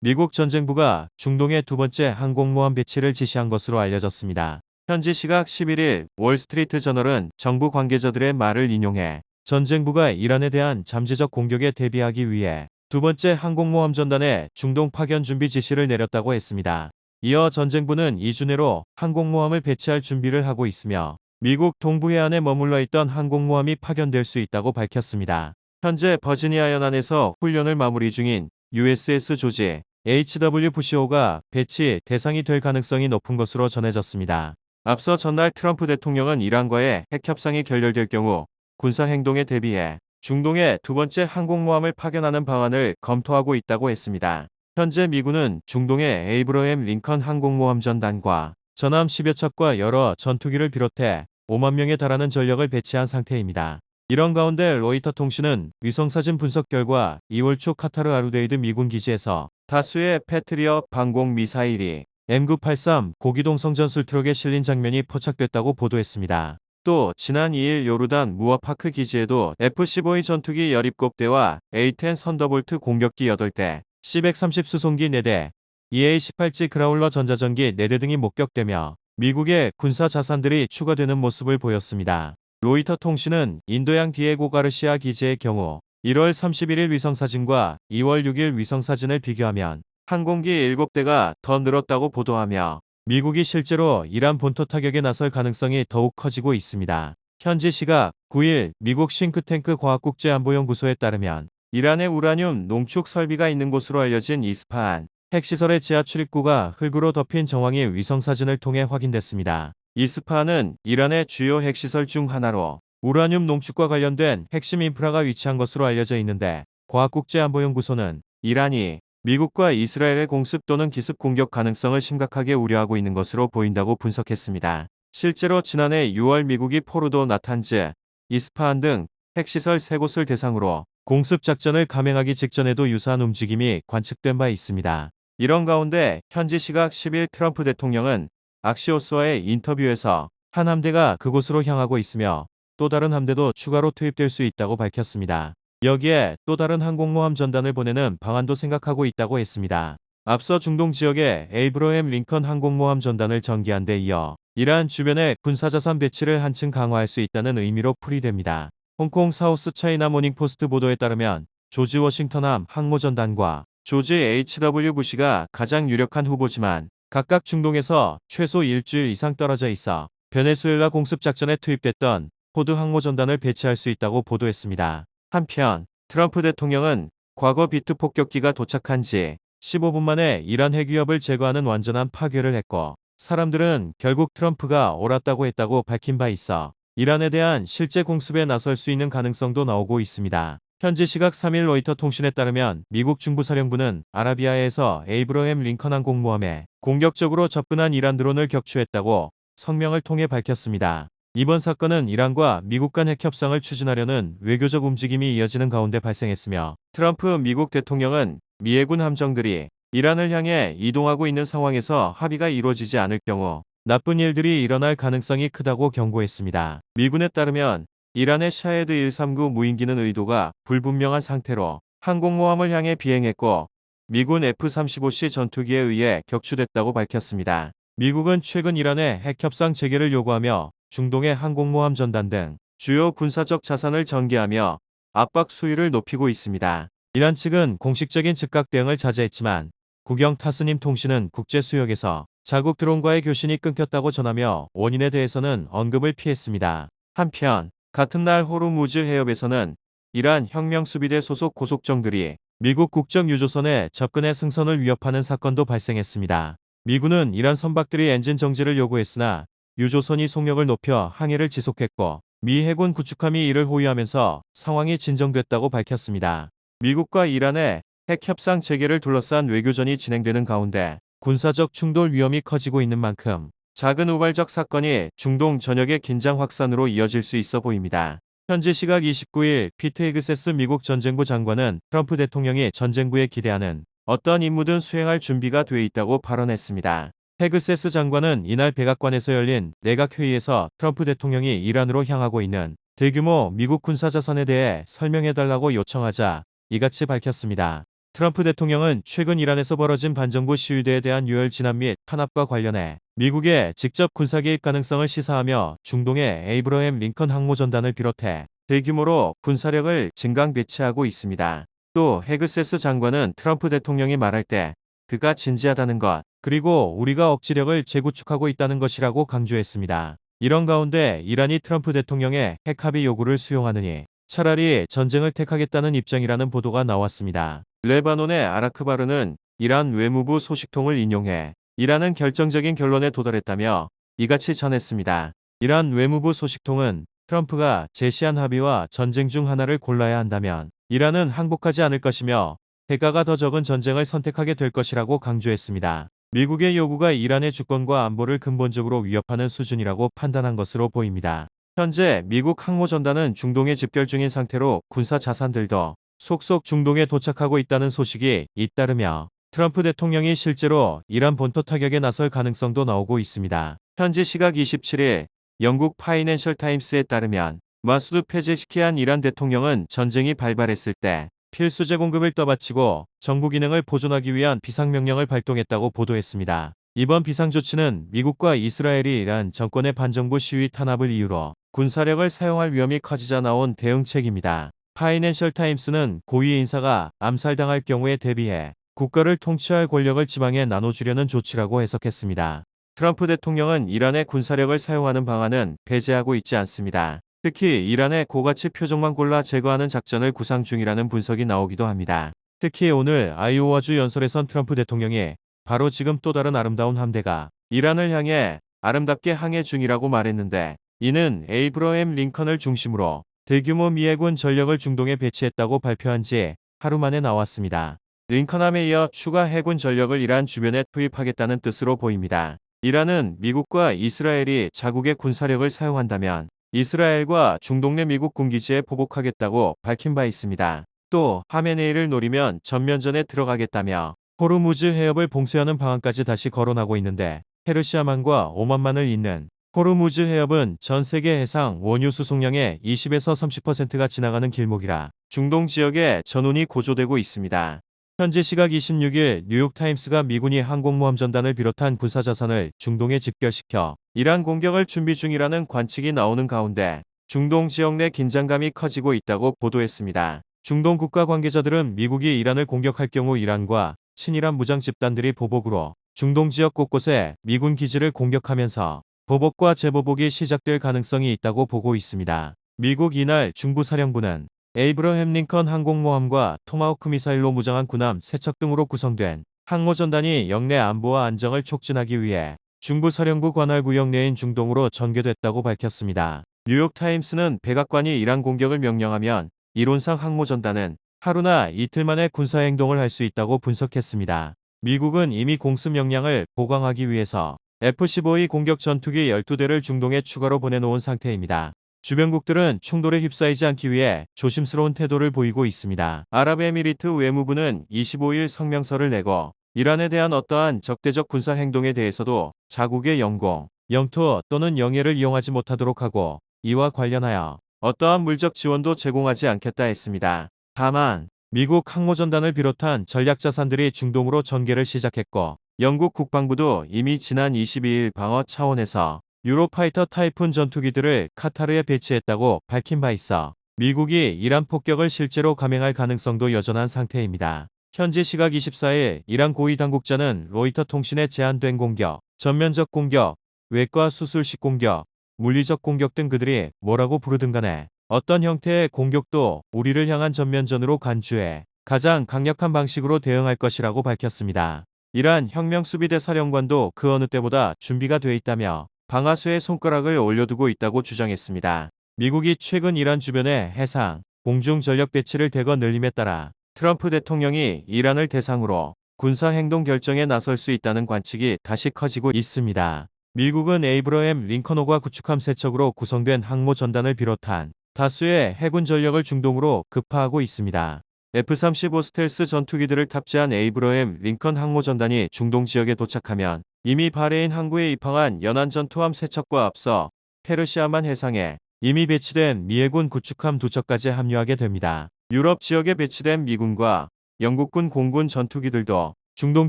미국 전쟁부가 중동의 두 번째 항공모함 배치를 지시한 것으로 알려졌습니다. 현지 시각 11일 월스트리트 저널은 정부 관계자들의 말을 인용해 전쟁부가 이란에 대한 잠재적 공격에 대비하기 위해 두 번째 항공모함 전단의 중동 파견 준비 지시를 내렸다고 했습니다. 이어 전쟁부는 이주 내로 항공모함을 배치할 준비를 하고 있으며 미국 동부 해안에 머물러 있던 항공모함이 파견될 수 있다고 밝혔습니다. 현재 버지니아 연안에서 훈련을 마무리 중인 USS 조지 H.W. 부시호가 배치 대상이 될 가능성이 높은 것으로 전해졌습니다. 앞서 전날 트럼프 대통령은 이란과의 핵협상이 결렬될 경우 군사행동에 대비해 중동에 두 번째 항공모함을 파견하는 방안을 검토하고 있다고 했습니다. 현재 미군은 중동에 에이브러햄 링컨 항공모함 전단과 전함 10여 척과 여러 전투기를 비롯해 5만 명에 달하는 전력을 배치한 상태입니다. 이런 가운데 로이터 통신은 위성사진 분석 결과 2월 초 카타르 아루데이드 미군 기지에서 다수의 패트리엇 방공 미사일이 M983 고기동 성전술 트럭에 실린 장면이 포착됐다고 보도했습니다. 또 지난 2일 요르단 무아파크 기지에도 F-15의 전투기 17대와 A-10 선더볼트 공격기 8대, C-130 수송기 4대, EA-18G 그라울러 전자전기 4대 등이 목격되며 미국의 군사 자산들이 추가되는 모습을 보였습니다. 로이터 통신은 인도양 디에고 가르시아 기지의 경우 1월 31일 위성사진과 2월 6일 위성사진을 비교하면 항공기 7대가 더 늘었다고 보도하며 미국이 실제로 이란 본토 타격에 나설 가능성이 더욱 커지고 있습니다. 현지 시각 9일 미국 싱크탱크 과학국제안보연구소에 따르면 이란의 우라늄 농축 설비가 있는 곳으로 알려진 이스파한 핵시설의 지하 출입구가 흙으로 덮인 정황이 위성사진을 통해 확인됐습니다. 이스파한은 이란의 주요 핵시설 중 하나로 우라늄 농축과 관련된 핵심 인프라가 위치한 것으로 알려져 있는데 과학국제안보연구소는 이란이 미국과 이스라엘의 공습 또는 기습 공격 가능성을 심각하게 우려하고 있는 것으로 보인다고 분석했습니다. 실제로 지난해 6월 미국이 포르도, 나탄즈, 이스파한 등 핵시설 3곳을 대상으로 공습 작전을 감행하기 직전에도 유사한 움직임이 관측된 바 있습니다. 이런 가운데 현지 시각 10일 트럼프 대통령은 악시오스와의 인터뷰에서 한 함대가 그곳으로 향하고 있으며 또 다른 함대도 추가로 투입될 수 있다고 밝혔습니다. 여기에 또 다른 항공모함 전단을 보내는 방안도 생각하고 있다고 했습니다. 앞서 중동 지역에 에이브러햄 링컨 항공모함 전단을 전개한 데 이어 이란 주변에 군사자산 배치를 한층 강화할 수 있다는 의미로 풀이됩니다. 홍콩 사우스 차이나 모닝포스트 보도에 따르면 조지 워싱턴함 항모전단과 조지 H.W. 부시가 가장 유력한 후보지만 각각 중동에서 최소 일주일 이상 떨어져 있어 베네수엘라 공습작전에 투입됐던 포드 항모전단을 배치할 수 있다고 보도했습니다. 한편 트럼프 대통령은 과거 비투 폭격기가 도착한 지 15분 만에 이란 핵위협을 제거하는 완전한 파괴를 했고 사람들은 결국 트럼프가 옳았다고 했다고 밝힌 바 있어 이란에 대한 실제 공습에 나설 수 있는 가능성도 나오고 있습니다. 현지 시각 3일 로이터 통신에 따르면 미국 중부사령부는 아라비아에서 에이브러햄 링컨 항공모함에 공격적으로 접근한 이란 드론을 격추했다고 성명을 통해 밝혔습니다. 이번 사건은 이란과 미국 간 핵협상을 추진하려는 외교적 움직임이 이어지는 가운데 발생했으며 트럼프 미국 대통령은 미 해군 함정들이 이란을 향해 이동하고 있는 상황에서 합의가 이루어지지 않을 경우 나쁜 일들이 일어날 가능성이 크다고 경고했습니다. 미군에 따르면 이란의 샤헤드 139 무인기는 의도가 불분명한 상태로 항공모함을 향해 비행했고 미군 F-35C 전투기에 의해 격추됐다고 밝혔습니다. 미국은 최근 이란의 핵협상 재개를 요구하며 중동의 항공모함 전단 등 주요 군사적 자산을 전개하며 압박 수위를 높이고 있습니다. 이란 측은 공식적인 즉각 대응을 자제했지만 국영 타스님 통신은 국제수역에서 자국 드론과의 교신이 끊겼다고 전하며 원인에 대해서는 언급을 피했습니다. 한편 같은 날 호르무즈 해협에서는 이란 혁명수비대 소속 고속정들이 미국 국적유조선에 접근해 승선을 위협하는 사건도 발생했습니다. 미군은 이란 선박들이 엔진 정지를 요구했으나 유조선이 속력을 높여 항해를 지속했고 미 해군 구축함이 이를 호위하면서 상황이 진정됐다고 밝혔습니다. 미국과 이란의 핵협상 재개를 둘러싼 외교전이 진행되는 가운데 군사적 충돌 위험이 커지고 있는 만큼 작은 우발적 사건이 중동 전역의 긴장 확산으로 이어질 수 있어 보입니다. 현지 시각 29일 피트 헤그세스 미국 전쟁부 장관은 트럼프 대통령이 전쟁부에 기대하는 어떤 임무든 수행할 준비가 돼 있다고 발언했습니다. 헤그세스 장관은 이날 백악관에서 열린 내각회의에서 트럼프 대통령이 이란으로 향하고 있는 대규모 미국 군사자산에 대해 설명해달라고 요청하자 이같이 밝혔습니다. 트럼프 대통령은 최근 이란에서 벌어진 반정부 시위대에 대한 유혈 진압 및 탄압과 관련해 미국의 직접 군사 개입 가능성을 시사하며 중동의 에이브러햄 링컨 항모전단을 비롯해 대규모로 군사력을 증강 배치하고 있습니다. 또 헤그세스 장관은 트럼프 대통령이 말할 때 그가 진지하다는 것, 그리고 우리가 억지력을 재구축하고 있다는 것이라고 강조했습니다. 이런 가운데 이란이 트럼프 대통령의 핵합의 요구를 수용하느니 차라리 전쟁을 택하겠다는 입장이라는 보도가 나왔습니다. 레바논의 아라크바르는 이란 외무부 소식통을 인용해 이란은 결정적인 결론에 도달했다며 이같이 전했습니다. 이란 외무부 소식통은 트럼프가 제시한 합의와 전쟁 중 하나를 골라야 한다면 이란은 항복하지 않을 것이며 대가가 더 적은 전쟁을 선택하게 될 것이라고 강조했습니다. 미국의 요구가 이란의 주권과 안보를 근본적으로 위협하는 수준이라고 판단한 것으로 보입니다. 현재 미국 항모전단은 중동에 집결 중인 상태로 군사 자산들도 속속 중동에 도착하고 있다는 소식이 잇따르며 트럼프 대통령이 실제로 이란 본토 타격에 나설 가능성도 나오고 있습니다. 현지 시각 27일 영국 파이낸셜 타임스에 따르면 마수드 페제시키안 이란 대통령은 전쟁이 발발했을 때 필수재 공급을 떠받치고 정부 기능을 보존하기 위한 비상명령을 발동했다고 보도했습니다. 이번 비상조치는 미국과 이스라엘이 이란 정권의 반정부 시위 탄압을 이유로 군사력을 사용할 위험이 커지자 나온 대응책입니다. 파이낸셜 타임스는 고위 인사가 암살당할 경우에 대비해 국가를 통치할 권력을 지방에 나눠주려는 조치라고 해석했습니다. 트럼프 대통령은 이란의 군사력을 사용하는 방안은 배제하고 있지 않습니다. 특히 이란의 고가치 표적만 골라 제거하는 작전을 구상 중이라는 분석이 나오기도 합니다. 특히 오늘 아이오와주 연설에선 트럼프 대통령이 바로 지금 또 다른 아름다운 함대가 이란을 향해 아름답게 항해 중이라고 말했는데 이는 에이브러햄 링컨을 중심으로 대규모 미 해군 전력을 중동에 배치했다고 발표한 지 하루 만에 나왔습니다. 링컨함에 이어 추가 해군 전력을 이란 주변에 투입하겠다는 뜻으로 보입니다. 이란은 미국과 이스라엘이 자국의 군사력을 사용한다면 이스라엘과 중동 내 미국 군기지에 포복하겠다고 밝힌 바 있습니다. 또 하메네이를 노리면 전면전에 들어가겠다며 호르무즈 해협을 봉쇄하는 방안까지 다시 거론하고 있는데 페르시아만과 오만만을 잇는 호르무즈 해협은 전 세계 해상 원유 수송량의 20에서 30%가 지나가는 길목이라 중동 지역에 전운이 고조되고 있습니다. 현지 시각 26일 뉴욕타임스가 미군이 항공모함 전단을 비롯한 군사자산을 중동에 집결시켜 이란 공격을 준비 중이라는 관측이 나오는 가운데 중동 지역 내 긴장감이 커지고 있다고 보도했습니다. 중동 국가 관계자들은 미국이 이란을 공격할 경우 이란과 친이란 무장 집단들이 보복으로 중동 지역 곳곳에 미군 기지를 공격하면서 보복과 재보복이 시작될 가능성이 있다고 보고 있습니다. 미국 이날 중부사령부는 에이브러햄 링컨 항공모함과 토마호크 미사일로 무장한 군함 3척 등으로 구성된 항모전단이 영내 안보와 안정을 촉진하기 위해 중부사령부 관할 구역 내인 중동으로 전개됐다고 밝혔습니다. 뉴욕타임스는 백악관이 이란 공격을 명령하면 이론상 항모전단은 하루나 이틀 만에 군사행동을 할 수 있다고 분석했습니다. 미국은 이미 공습 역량을 보강하기 위해서 F-15E 공격 전투기 12대를 중동에 추가로 보내놓은 상태입니다. 주변국들은 충돌에 휩싸이지 않기 위해 조심스러운 태도를 보이고 있습니다. 아랍에미리트 외무부는 25일 성명서를 내고 이란에 대한 어떠한 적대적 군사 행동에 대해서도 자국의 영공, 영토 또는 영해를 이용하지 못하도록 하고 이와 관련하여 어떠한 물적 지원도 제공하지 않겠다 했습니다. 다만 미국 항모전단을 비롯한 전략자산들이 중동으로 전개를 시작했고 영국 국방부도 이미 지난 22일 방어 차원에서 유로파이터 타이푼 전투기들을 카타르에 배치했다고 밝힌 바 있어 미국이 이란 폭격을 실제로 감행할 가능성도 여전한 상태입니다. 현지 시각 24일 이란 고위 당국자는 로이터 통신에 제한된 공격, 전면적 공격, 외과 수술식 공격, 물리적 공격 등 그들이 뭐라고 부르든 간에 어떤 형태의 공격도 우리를 향한 전면전으로 간주해 가장 강력한 방식으로 대응할 것이라고 밝혔습니다. 이란 혁명수비대 사령관도 그 어느 때보다 준비가 돼 있다며 방아쇠에 손가락을 올려두고 있다고 주장했습니다. 미국이 최근 이란 주변에 해상, 공중 전력 배치를 대거 늘림에 따라 트럼프 대통령이 이란을 대상으로 군사행동 결정에 나설 수 있다는 관측이 다시 커지고 있습니다. 미국은 에이브러햄 링컨호가 구축함 3척으로 구성된 항모 전단을 비롯한 다수의 해군 전력을 중동으로 급파하고 있습니다. F-35 스텔스 전투기들을 탑재한 에이브러햄 링컨 항모전단이 중동 지역에 도착하면 이미 바레인 항구에 입항한 연안 전투함 3척과 앞서 페르시아만 해상에 이미 배치된 미 해군 구축함 2척까지 합류하게 됩니다. 유럽 지역에 배치된 미군과 영국군 공군 전투기들도 중동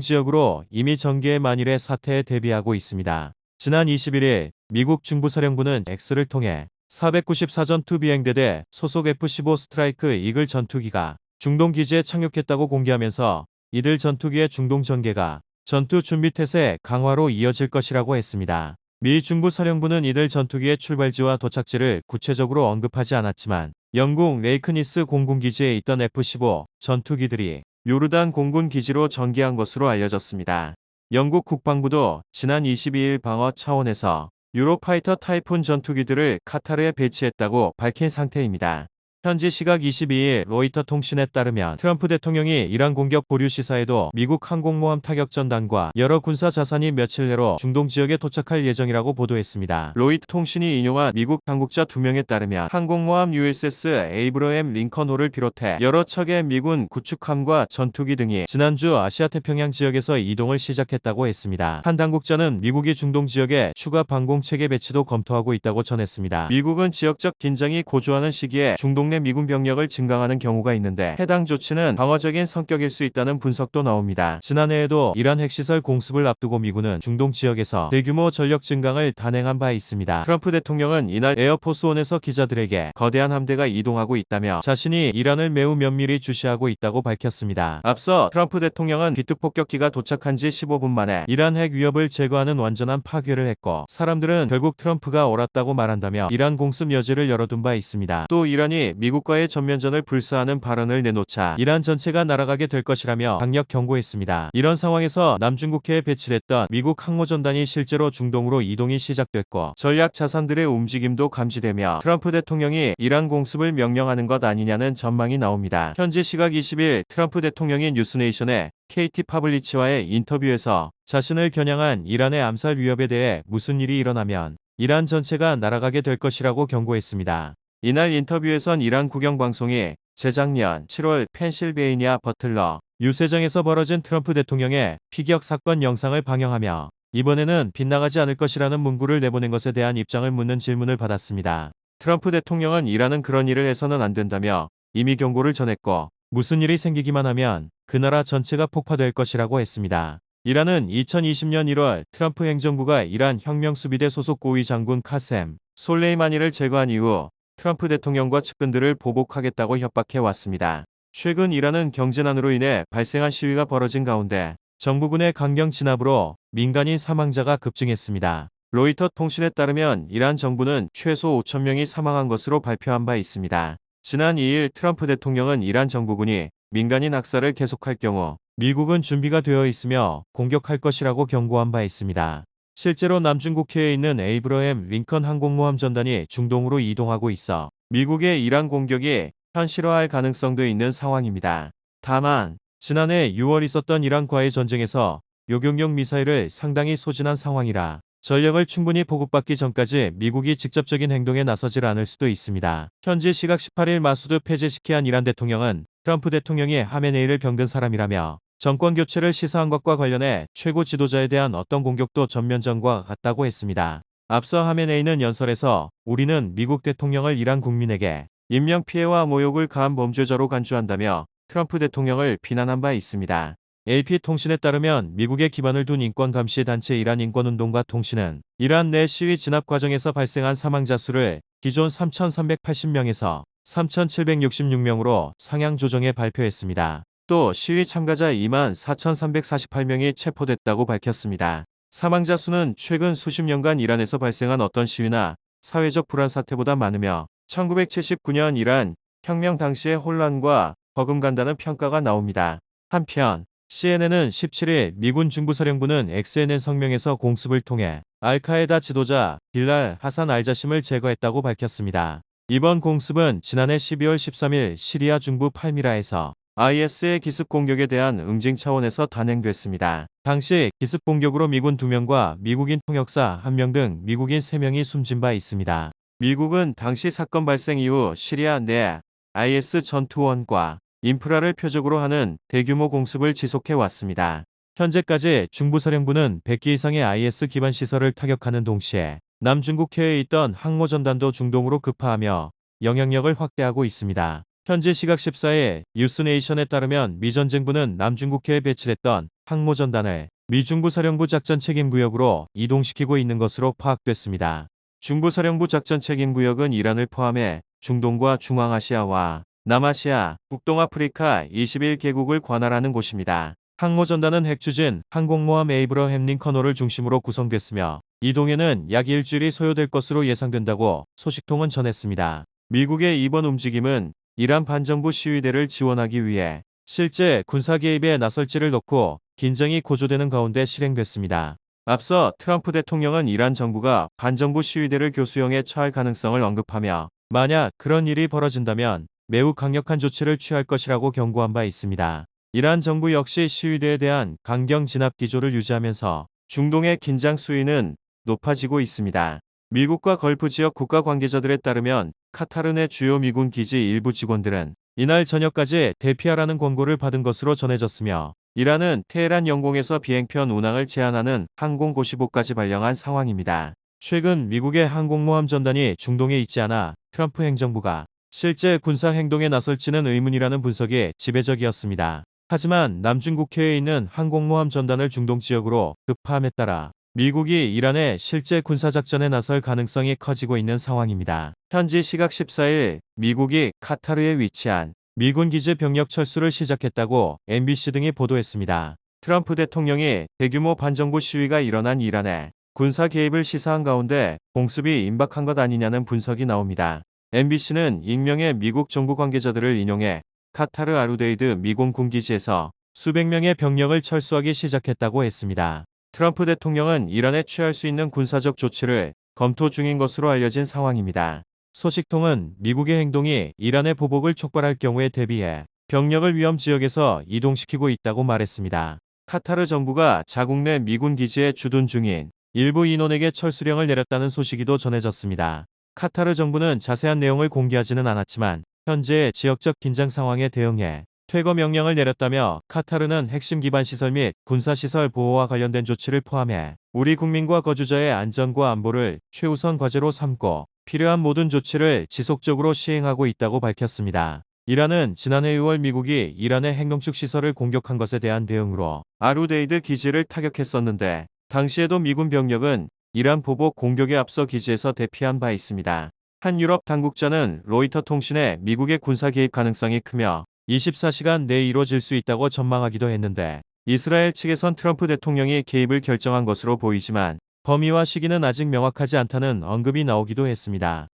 지역으로 이미 전개의 만일의 사태에 대비하고 있습니다. 지난 21일 미국 중부사령부는 X를 통해 494전 투비행대대 소속 F-15 스트라이크 이글 전투기가 중동 기지에 착륙했다고 공개하면서 이들 전투기의 중동 전개가 전투 준비 태세 강화로 이어질 것이라고 했습니다. 미 중부사령부는 이들 전투기의 출발지와 도착지를 구체적으로 언급하지 않았지만 영국 레이크니스 공군기지에 있던 F-15 전투기들이 요르단 공군 기지로 전개한 것으로 알려졌습니다. 영국 국방부도 지난 22일 방어 차원에서 유로파이터 타이푼 전투기들을 카타르에 배치했다고 밝힌 상태입니다. 현지 시각 22일 로이터 통신에 따르면 트럼프 대통령이 이란 공격 보류 시사에도 미국 항공모함 타격전단과 여러 군사 자산이 며칠 내로 중동 지역에 도착할 예정이라고 보도했습니다. 로이터 통신이 인용한 미국 당국자 2명에 따르면 항공모함 USS 에이브러햄 링컨호를 비롯해 여러 척의 미군 구축함과 전투기 등이 지난주 아시아태평양 지역에서 이동을 시작했다고 했습니다. 한 당국자는 미국이 중동 지역에 추가 방공체계 배치도 검토하고 있다고 전했습니다. 미국은 지역적 긴장이 고조하는 시기에 중동 내 미군 병력을 증강하는 경우가 있는데 해당 조치는 방어적인 성격일 수 있다는 분석도 나옵니다. 지난해에도 이란 핵시설 공습을 앞두고 미군은 중동 지역에서 대규모 전력 증강을 단행한 바 있습니다. 트럼프 대통령은 이날 에어포스원에서 기자들에게 거대한 함대가 이동하고 있다며 자신이 이란을 매우 면밀히 주시하고 있다고 밝혔습니다. 앞서 트럼프 대통령은 비투 폭격기가 도착한 지 15분 만에 이란 핵 위협을 제거하는 완전한 파괴를 했고 사람들은 결국 트럼프가 옳았다고 말한다며 이란 공습 여지를 열어둔 바 있습니다. 또 이란이 미국과의 전면전을 불사하는 발언을 내놓자 이란 전체가 날아가게 될 것이라며 강력 경고했습니다. 이런 상황에서 남중국해에 배치됐던 미국 항모전단이 실제로 중동으로 이동이 시작됐고 전략 자산들의 움직임도 감지되며 트럼프 대통령이 이란 공습을 명령하는 것 아니냐는 전망이 나옵니다. 현지 시각 20일 트럼프 대통령이 뉴스네이션에 KT 파블리치와의 인터뷰에서 자신을 겨냥한 이란의 암살 위협에 대해 무슨 일이 일어나면 이란 전체가 날아가게 될 것이라고 경고했습니다. 이날 인터뷰에선 이란 국영방송이 재작년 7월 펜실베이니아 버틀러 유세장에서 벌어진 트럼프 대통령의 피격 사건 영상을 방영하며 이번에는 빗나가지 않을 것이라는 문구를 내보낸 것에 대한 입장을 묻는 질문을 받았습니다. 트럼프 대통령은 이란은 그런 일을 해서는 안 된다며 이미 경고를 전했고 무슨 일이 생기기만 하면 그 나라 전체가 폭파될 것이라고 했습니다. 이란은 2020년 1월 트럼프 행정부가 이란 혁명수비대 소속 고위 장군 카셈 솔레이마니를 제거한 이후 트럼프 대통령과 측근들을 보복하겠다고 협박해왔습니다. 최근 이란은 경제난으로 인해 발생한 시위가 벌어진 가운데 정부군의 강경 진압으로 민간인 사망자가 급증했습니다. 로이터 통신에 따르면 이란 정부는 최소 5,000명이 사망한 것으로 발표한 바 있습니다. 지난 2일 트럼프 대통령은 이란 정부군이 민간인 학살을 계속할 경우 미국은 준비가 되어 있으며 공격할 것이라고 경고한 바 있습니다. 실제로 남중국해에 있는 에이브러햄 링컨 항공모함 전단이 중동으로 이동하고 있어 미국의 이란 공격이 현실화할 가능성도 있는 상황입니다. 다만 지난해 6월 있었던 이란과의 전쟁에서 요격용 미사일을 상당히 소진한 상황이라 전력을 충분히 보급받기 전까지 미국이 직접적인 행동에 나서질 않을 수도 있습니다. 현지 시각 18일 마수드 페제시키안 이란 대통령은 트럼프 대통령이 하메네이를 병든 사람이라며 정권 교체를 시사한 것과 관련해 최고 지도자에 대한 어떤 공격도 전면전과 같다고 했습니다. 앞서 하메네이는 연설에서 우리는 미국 대통령을 이란 국민에게 인명피해와 모욕을 가한 범죄자로 간주한다며 트럼프 대통령을 비난한 바 있습니다. AP통신에 따르면 미국에 기반을 둔 인권감시 단체 이란 인권운동가 통신은 이란 내 시위 진압 과정에서 발생한 사망자 수를 기존 3,380명에서 3,766명으로 상향 조정해 발표했습니다. 또 시위 참가자 24,348명이 체포됐다고 밝혔습니다. 사망자 수는 최근 수십 년간 이란에서 발생한 어떤 시위나 사회적 불안 사태보다 많으며 1979년 이란 혁명 당시의 혼란과 버금간다는 평가가 나옵니다. 한편 CNN은 17일 미군 중부사령부는 XNN 성명에서 공습을 통해 알카에다 지도자 빌랄 하산 알자심을 제거했다고 밝혔습니다. 이번 공습은 지난해 12월 13일 시리아 중부 팔미라에서 IS의 기습 공격에 대한 응징 차원에서 단행됐습니다. 당시 기습 공격으로 미군 2명과 미국인 통역사 1명 등 미국인 3명이 숨진 바 있습니다. 미국은 당시 사건 발생 이후 시리아 내 IS 전투원과 인프라를 표적으로 하는 대규모 공습을 지속해 왔습니다. 현재까지 중부사령부는 100기 이상의 IS 기반 시설을 타격하는 동시에 남중국해에 있던 항모전단도 중동으로 급파하며 영향력을 확대하고 있습니다. 현지 시각 14일 뉴스네이션에 따르면 미 전쟁부는 남중국해에 배치됐던 항모전단을 미중부사령부 작전 책임구역으로 이동시키고 있는 것으로 파악됐습니다. 중부사령부 작전 책임구역은 이란을 포함해 중동과 중앙아시아와 남아시아, 북동아프리카 21개국을 관할하는 곳입니다. 항모전단은 핵추진 항공모함 에이브러햄 링컨호를 중심으로 구성됐으며 이동에는 약 일주일이 소요될 것으로 예상된다고 소식통은 전했습니다. 미국의 이번 움직임은 이란 반정부 시위대를 지원하기 위해 실제 군사 개입에 나설지를 놓고 긴장이 고조되는 가운데 실행됐습니다. 앞서 트럼프 대통령은 이란 정부가 반정부 시위대를 교수형에 처할 가능성을 언급하며 만약 그런 일이 벌어진다면 매우 강력한 조치를 취할 것이라고 경고한 바 있습니다. 이란 정부 역시 시위대에 대한 강경 진압 기조를 유지하면서 중동의 긴장 수위는 높아지고 있습니다. 미국과 걸프 지역 국가 관계자들에 따르면 카타르 내 주요 미군 기지 일부 직원들은 이날 저녁까지 대피하라는 권고를 받은 것으로 전해졌으며 이란은 테헤란 영공에서 비행편 운항을 제한하는 항공 고시보까지 발령한 상황입니다. 최근 미국의 항공모함 전단이 중동에 있지 않아 트럼프 행정부가 실제 군사 행동에 나설지는 의문이라는 분석이 지배적이었습니다. 하지만 남중국해에 있는 항공모함 전단을 중동 지역으로 급파함에 따라 미국이 이란의 실제 군사작전에 나설 가능성이 커지고 있는 상황입니다. 현지 시각 14일 미국이 카타르에 위치한 미군 기지 병력 철수를 시작했다고 MBC 등이 보도했습니다. 트럼프 대통령이 대규모 반정부 시위가 일어난 이란에 군사 개입을 시사한 가운데 공습이 임박한 것 아니냐는 분석이 나옵니다. MBC는 익명의 미국 정부 관계자들을 인용해 카타르 아루데이드 미군 군기지에서 수백 명의 병력을 철수하기 시작했다고 했습니다. 트럼프 대통령은 이란에 취할 수 있는 군사적 조치를 검토 중인 것으로 알려진 상황입니다. 소식통은 미국의 행동이 이란의 보복을 촉발할 경우에 대비해 병력을 위험 지역에서 이동시키고 있다고 말했습니다. 카타르 정부가 자국 내 미군 기지에 주둔 중인 일부 인원에게 철수령을 내렸다는 소식이도 전해졌습니다. 카타르 정부는 자세한 내용을 공개하지는 않았지만 현재의 지역적 긴장 상황에 대응해 퇴거 명령을 내렸다며 카타르는 핵심 기반 시설 및 군사시설 보호와 관련된 조치를 포함해 우리 국민과 거주자의 안전과 안보를 최우선 과제로 삼고 필요한 모든 조치를 지속적으로 시행하고 있다고 밝혔습니다. 이란은 지난해 6월 미국이 이란의 핵농축 시설을 공격한 것에 대한 대응으로 아루데이드 기지를 타격했었는데 당시에도 미군 병력은 이란 보복 공격에 앞서 기지에서 대피한 바 있습니다. 한 유럽 당국자는 로이터 통신에 미국의 군사 개입 가능성이 크며 24시간 내에 이뤄질 수 있다고 전망하기도 했는데 이스라엘 측에선 트럼프 대통령이 개입을 결정한 것으로 보이지만 범위와 시기는 아직 명확하지 않다는 언급이 나오기도 했습니다.